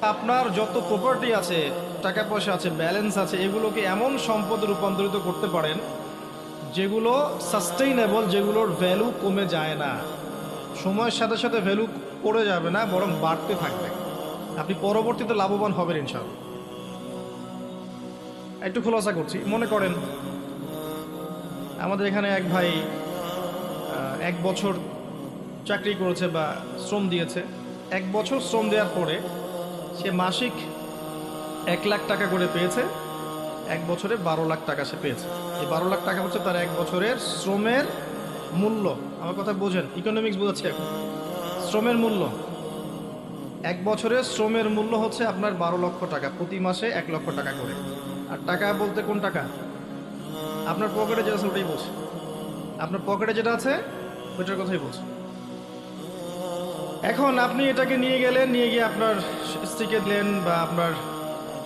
আপনার যত প্রপার্টি আছে, টাকা পয়সা আছে, ব্যালেন্স আছে, এগুলোকে এমন সম্পদে রূপান্তরিত করতে পারেন যেগুলো সাস্টেইনেবল, যেগুলোর ভ্যালু কমে যায় না, সময়ের সাথে সাথে ভ্যালু পড়ে যাবে না, বরং বাড়তে থাকবে। আপনি পরবর্তীতে লাভবান হবেন ইনশাআল্লাহ। একটু খোলাসা করছি। মনে করেন আমাদের এখানে এক ভাই 1 বছর চাকরি করেছে বা শ্রম দিয়েছে। 1 বছর শ্রম দেওয়ার পরে সে মাসিক 1 লাখ টাকা করে পেয়েছে। 1 বছরে 12 লাখ টাকা সে পেয়েছে। এই 12 লাখ টাকা হচ্ছে তার 1 বছরের শ্রমের মূল্য। আমার কথা বোঝেন, ইকোনমিক্স বোঝাচ্ছে এখন। শ্রমের মূল্য, 1 বছরের শ্রমের মূল্য হচ্ছে আপনার 12 লক্ষ টাকা, প্রতি মাসে 1 লক্ষ টাকা করে। আর টাকা বলতে কোন টাকা? আপনার পকেটে যেটা আছে ওটাই বলছে। আপনার পকেটে যেটা আছে ওইটার কথাই বলছে। এখন আপনি এটাকে নিয়ে গেলেন, নিয়ে গিয়ে আপনার স্ত্রীকে দিলেন বা আপনার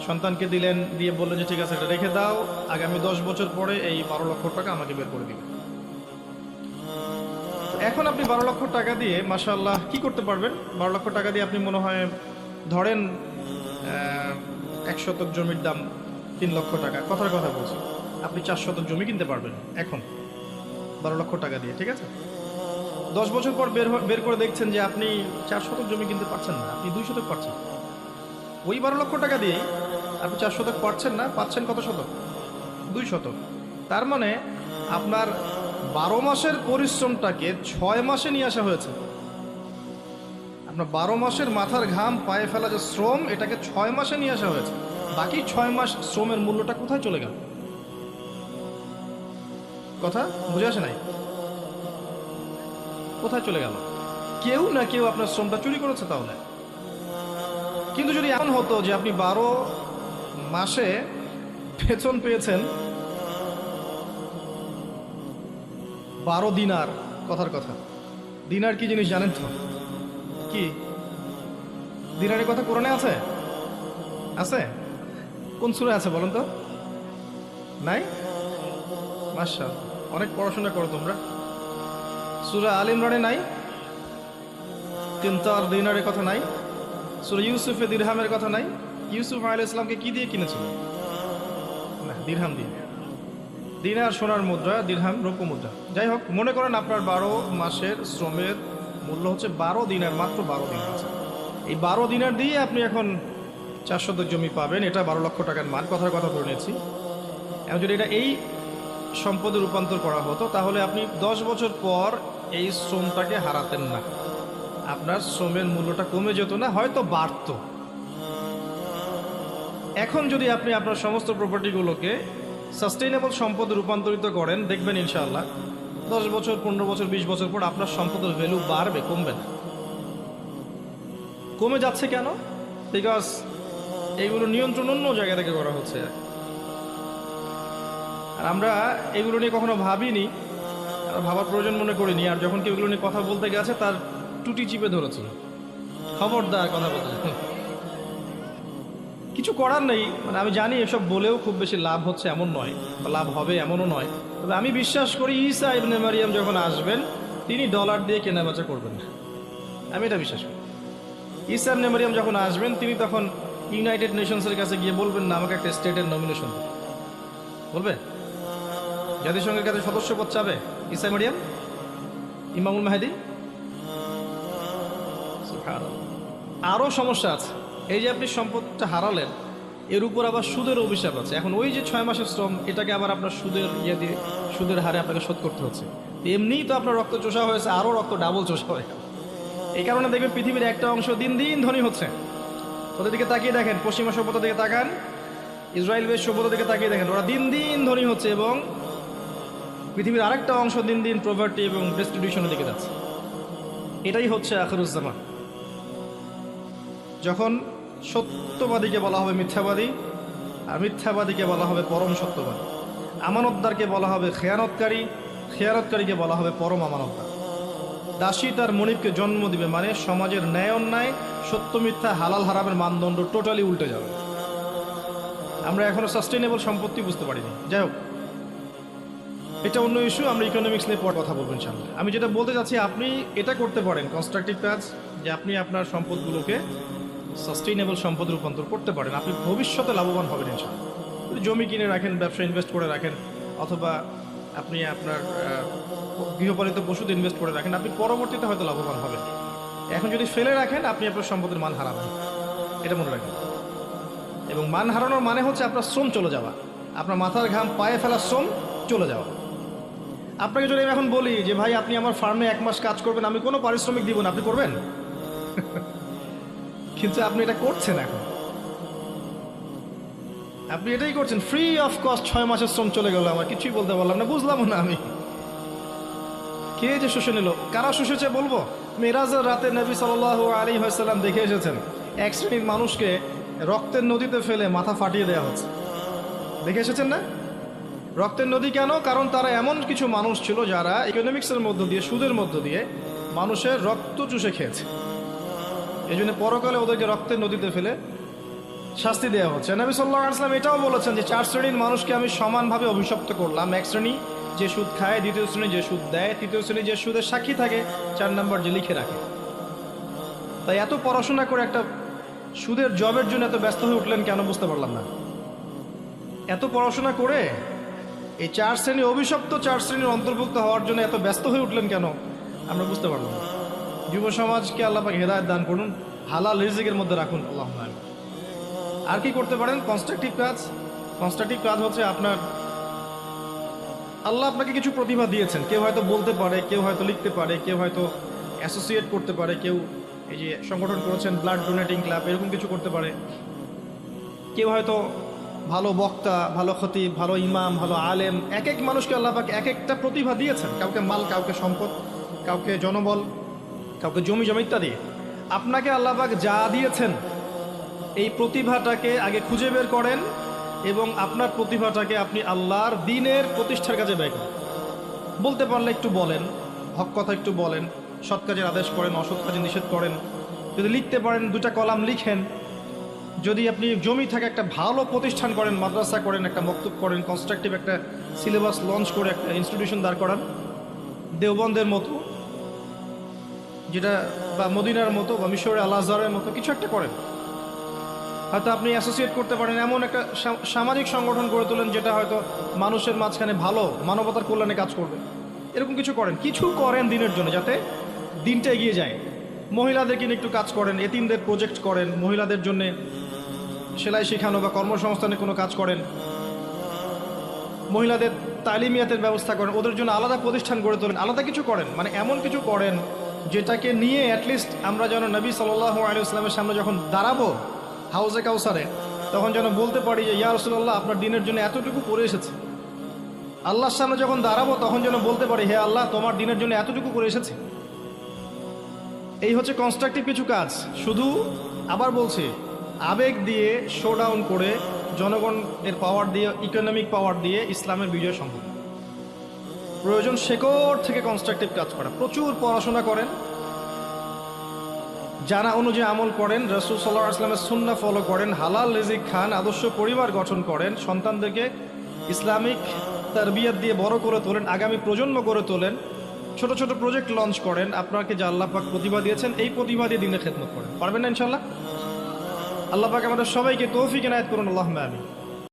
সন্তানকে দিলেন, দিয়ে বললেন যে ঠিক আছে এটা রেখে দাও, আগামী 10 বছর পরে এই 12 লক্ষ টাকা আমাকে বের করে দিবে। এখন আপনি 12 লক্ষ টাকা দিয়ে মাশাআল্লাহ কি করতে পারবেন? 12 লক্ষ টাকা দিয়ে আপনি মনে হয় ধরেন 1 শতক জমির দাম 3 লক্ষ টাকা, কথার কথা বলছি, আপনি 4 শতক জমি কিনতে পারবেন এখন 12 লক্ষ টাকা দিয়ে, ঠিক আছে? 10 বছর পর বের করে দেখছেন যে আপনি 4 শতক জমি কিনতে পারছেন না, আপনি 2 শতক পাচ্ছেন। ওই 12 লক্ষ টাকা দিয়ে আপনি 4 শতক পাচ্ছেন না, পাচ্ছেন কত শতক? 2 শতক। তার মানে আপনার 12 মাসের পরিশ্রমটাকে 6 মাসে নিয়ে আসা হয়েছে। আপনার 12 মাসের মাথার ঘাম পায়ে ফেলা যে শ্রম, এটাকে 6 মাসে নিয়ে আসা হয়েছে। বাকি 6 মাস শ্রমের মূল্যটা কোথায় চলে গেল? কথা বুঝে আসে নাই? কোথায় চলে গেল? কেউ না কেউ আপনার শ্রমটা চুরি করেছে তাহলে। কিন্তু যদি এমন হতো যে আপনি 12 মাসে বেতন পেয়েছেন 12 দিনার, কথার কথা। দিনার কি জিনিস জানেন তো? কি দিনারের কথা কোরআনে আছে? আছে? কোন সূরায় আছে বলেন তো? নাই? মাশাআল্লাহ, অনেক পড়াশোনা করো তোমরা। সূরা আল ইমরানে নাই? তিনটার দিনারের কথা নাই? সূরা ইউসুফে দিরহামের কথা নাই? ইউসুফ আলাইহিস সালামকে কি দিয়ে কিনেছিল? না, দিরহাম দিয়ে। দিনার সোনার মুদ্রা, দিরহাম রৌপ্য মুদ্রা। যাই হোক, মনে করেন আপনার 12 মাসের শ্রমের মূল্য হচ্ছে 12 দিনার, মাত্র 12 দিনার আছে। এই 12 দিনার দিয়ে আপনি এখন 4 শতক জমি পাবেন। এটা 12 লক্ষ টাকার মান, কথার কথা ধরে নিয়েছি। এখন যদি এটা এই সম্পদে রূপান্তর করা হতো তাহলে আপনি 10 বছর পর এই শ্রমটাকে হারাতেন না, আপনার শ্রমের মূল্যটা কমে যেত না, হয়তো বাড়তো। এখন যদি আপনি আপনার সমস্ত প্রপার্টিগুলোকে সাস্টেইনেবল সম্পদে রূপান্তরিত করেন, দেখবেন ইনশাআল্লাহ 10 বছর, 15 বছর, 20 বছর পর আপনার সম্পদের ভ্যালু বাড়বে, কমবে না। কমে যাচ্ছে কেন? বিকজ এগুলো নিয়ন্ত্রণ অন্য জায়গা থেকে করা হচ্ছে। আর আমরা এগুলো নিয়ে কখনো ভাবিনি, ভাবার প্রয়োজন মনে করিনি। আর যখন কেউ এগুলো নিয়ে কথা বলতে গেছে তার টুটি চিপে ধরেছিল, খবরদার কথা বলতে। কিছু করার নেই, মানে আমি জানি এসব বলেও খুব বেশি লাভ হচ্ছে এমন নয়, বা লাভ হবে এমনও নয়। তবে আমি বিশ্বাস করি ঈসা ইবনে মারিয়াম যখন আসবেন তিনি ডলার দিয়ে কেনাবেচা করবেন না, আমি এটা বিশ্বাস করি। ঈসা ইবনে মারিয়াম যখন আসবেন তিনি তখন ইউনাইটেড নেশনসের কাছে গিয়ে বলবেন না আমাকে একটা স্টেটের নমিনেশন বলবে, জাতিসংঘের কাছে সদস্যপদ চাবে ঈসা মারিয়াম, ইমামুল মাহদি। আরও সমস্যা আছে। এই যে আপনি সম্পদটা হারালেন, এর উপর আবার সুদের অভিশাপ আছে। এখন ওই যে 6 মাসের শ্রম, এটাকে আবার আপনার সুদের ইয়ে দিয়ে, সুদের হারে আপনাকে শোধ করতে হচ্ছে। এমনিই তো আপনার রক্ত চোষা হয়েছে, আরও রক্ত ডাবল চোষা হয়ে গেল। এই কারণে দেখবেন পৃথিবীর একটা অংশ দিন দিন ধনী হচ্ছে। ওদের দিকে তাকিয়ে দেখেন, পশ্চিমা সভ্যতার দিকে তাকান, ইসরায়েল বেশ সভ্যতার দিকে তাকিয়ে দেখেন, ওরা দিন দিন ধনী হচ্ছে এবং পৃথিবীর আরেকটা অংশ দিন দিন প্রভার্টি এবং ডেস্টিটিউশনের দিকে যাচ্ছে। এটাই হচ্ছে আখিরুজ্জামান। যখন সত্যবাদীকে বলা হবে মিথ্যাবাদী, আর মিথ্যাবাদীকে বলা হবে পরম সত্যবাদী। আমানতদারকে বলা হবে খেয়ানতকারী, খেয়ানতকারীকে বলা হবে পরম আমানতদার। দাসী তার মনিবকে জন্ম দিবে, মানে সমাজের ন্যায় অন্যায়, সত্য মিথ্যা, হালাল হারামের মানদণ্ড টোটালি উল্টে যাবে। আমরা এখনো সাস্টেইনেবল সম্পত্তি বুঝতে পারিনি। যাই হোক, এটা অন্য ইস্যু, আমরা ইকোনমিক্স নিয়ে পর কথা বলবেন ইনশাআল্লাহ। আমি যেটা বলতে চাচ্ছি, আপনি এটা করতে পারেন কনস্ট্রাকটিভ কাজ, যে আপনি আপনার সম্পদগুলোকে সাস্টেইনেবল সম্পদ রূপান্তর করতে পারেন, আপনি ভবিষ্যতে লাভবান হবেন ইনশাআল্লাহ। জমি কিনে রাখেন, ব্যবসা ইনভেস্ট করে রাখেন, অথবা আপনি আপনার গৃহপালিত পশুতে ইনভেস্ট করে রাখেন, আপনি পরবর্তীতে হয়তো লাভবান হবেন। এখন যদি ফেলে রাখেন, আপনি আপনার সম্পদের মান হারাবেন, এটা মনে রাখেন। এবং মান হারানোর মানে হচ্ছে আপনার শ্রম চলে যাওয়া, আপনার মাথার ঘাম পায়ে ফেলা শ্রম চলে যাওয়া। আপনাকে যদি আমি এখন বলি যে ভাই আপনি আমার ফার্মে 1 মাস কাজ করবেন, আমি কোনো পারিশ্রমিক দিব না, আপনি করবেন? কিন্তু আপনি এটা করছেন, এখন আপনি এটাই করছেন, ফ্রি অফ কস্ট। 6 মাসের শ্রম চলে গেল, আমার কিছুই বলতে পারলাম না, বুঝলাম না আমি। কে যে শুষে নিল, কারা শুষেছে বলবো? মেরাজের রাতে নবী সাল্লাল্লাহু আলাইহি ওয়াসাল্লাম দেখে এসেছেন এক শ্রেণীর মানুষকে রক্তের নদীতে ফেলে মাথা ফাটিয়ে দেওয়া হচ্ছে। দেখে এসেছেন না? রক্তের নদী কেন? কারণ তারা এমন কিছু মানুষ ছিল যারা ইকোনমিক্সের মধ্য দিয়ে, সুদের মধ্য দিয়ে মানুষের রক্ত চুষে খেয়েছে। এই জন্য পরকালে ওদেরকে রক্তের নদীতে ফেলে শাস্তি দেওয়া হচ্ছে। নবী সাল্লাল্লাহু আলাইহি ওয়াসাল্লাম এটাও বলেছেন যে 4 শ্রেণীর মানুষকে আমি সমানভাবে অভিশপ্ত করলাম। এক শ্রেণী যে সুদ খায়, দ্বিতীয় শ্রেণী যে সুদ দেয়, তৃতীয় শ্রেণী যে সুদের সাক্ষী থাকে, 4 নম্বর যে লিখে রাখে। তাই এত পড়াশোনা করে একটা সুদের জবের জন্য এত ব্যস্ত হয়ে উঠলেন কেন, বুঝতে পারলাম না। এত পড়াশোনা করে এই 4 শ্রেণী অভিশপ্ত 4 শ্রেণীর অন্তর্ভুক্ত হওয়ার জন্য এত ব্যস্ত হয়ে উঠলেন কেন, আমরা বুঝতে পারলাম না। যুব সমাজকে আল্লাহ পাক হেদায়েত দান করুন, হালাল রিজিকের মধ্যে রাখুন, আল্লাহুম্মা আমিন। আর কি করতে পারেন? কনস্ট্রাকটিভ কাজ। কনস্ট্রাকটিভ কাজ হচ্ছে আপনার, আল্লাহ আপনাকে কিছু প্রতিভা দিয়েছেন। কেউ হয়তো বলতে পারে, কেউ হয়তো লিখতে পারে, কেউ হয়তো অ্যাসোসিয়েট করতে পারে, কেউ এই যে সংগঠন করেছেন ব্লাড ডোনেটিং ক্লাব, এরকম কিছু করতে পারে। কেউ হয়তো ভালো বক্তা, ভালো খতিব, ভালো ইমাম, ভালো আলেম। এক এক মানুষকে আল্লাহ পাক এক একটা প্রতিভা দিয়েছেন, কাউকে মাল, কাউকে সম্পদ, কাউকে জনবল, কাউকে জমি জমা ইত্যাদি। আপনাকে আল্লাহ পাক যা দিয়েছেন এই প্রতিভাটাকে আগে খুঁজে বের করেন এবং আপনার প্রতিভাটাকে আপনি আল্লাহর দ্বীনের প্রতিষ্ঠার কাজে ব্যয় করেন। বলতে পারলে একটু বলেন, হক কথা একটু বলেন, সৎ কাজের আদেশ করেন, অসৎ কাজে নিষেধ করেন। যদি লিখতে পারেন 2টা কলাম লিখেন। যদি আপনি জমি থাকে একটা ভালো প্রতিষ্ঠান করেন, মাদ্রাসা করেন, একটা মক্তব করেন, কনস্ট্রাকটিভ একটা সিলেবাস লঞ্চ করে একটা ইনস্টিটিউশন দাঁড় করান, দেওবন্দের মতো যেটা, বা মদিনার মতো, বা মিশরের আল আজহারের মতো কিছু একটা করেন। হয়তো আপনি অ্যাসোসিয়েট করতে পারেন, এমন একটা সামাজিক সংগঠন গড়ে তোলেন যেটা হয়তো মানুষের মাঝখানে ভালো মানবতার কল্যাণে কাজ করবে। এরকম কিছু করেন, কিছু করেন দিনের জন্য, যাতে দিনটা এগিয়ে যায়। মহিলাদেরকে নিয়ে একটু কাজ করেন, এতিমদের প্রজেক্ট করেন, মহিলাদের জন্য সেলাই শেখানো বা কর্মসংস্থানে কোনো কাজ করেন, মহিলাদের তালিমিয়াতের ব্যবস্থা করেন, ওদের জন্য আলাদা প্রতিষ্ঠান গড়ে তোলেন, আলাদা কিছু করেন। মানে এমন কিছু করেন যেটাকে নিয়ে অ্যাটলিস্ট আমরা যেন নবী সাল্লাল্লাহু আলাইহি ওয়াসাল্লামের সামনে যখন দাঁড়াবো হাউজে কাউসারে, তখন যেন বলতে পারি যে ইয়া রাসূলুল্লাহ, আপনার দিনের জন্য এতটুকু করে এসেছে। আল্লাহর সামনে যখন দাঁড়াবো তখন যেন বলতে পারি, হে আল্লাহ, তোমার দিনের জন্য এতটুকু করে এসেছে। এই হচ্ছে কনস্ট্রাকটিভ কিছু কাজ। শুধু আবার বলছি, আবেগ দিয়ে শো ডাউন করে জনগণের পাওয়ার দিয়ে, ইকোনমিক পাওয়ার দিয়ে ইসলামের বিজয় সম্ভব। প্রয়োজন শেকড় থেকে কনস্ট্রাকটিভ কাজ করা। প্রচুর পড়াশোনা করেন, জানা অনুযায়ী আমল করেন, রাসূল সাল্লাল্লাহু আলাইহি ওয়াসাল্লামের সুন্নাহ ফলো করেন, হালাল রিজিক খান, আদর্শ পরিবার গঠন করেন, সন্তানদেরকে ইসলামিক তারবিয়াত দিয়ে বড় করে তোলেন, আগামী প্রজন্ম করে তোলেন, ছোট ছোট প্রজেক্ট লঞ্চ করেন। আপনাকে যে আল্লাহ পাক প্রতিভা দিয়েছেন, এই প্রতিভা দিয়ে দিনের খেদমত করেন। পারবেন না ইনশাআল্লাহ? আল্লাহ পাক আমাদের সবাইকে তৌফিক এনায়েত করুন, আল্লাহুম্মা আমিন।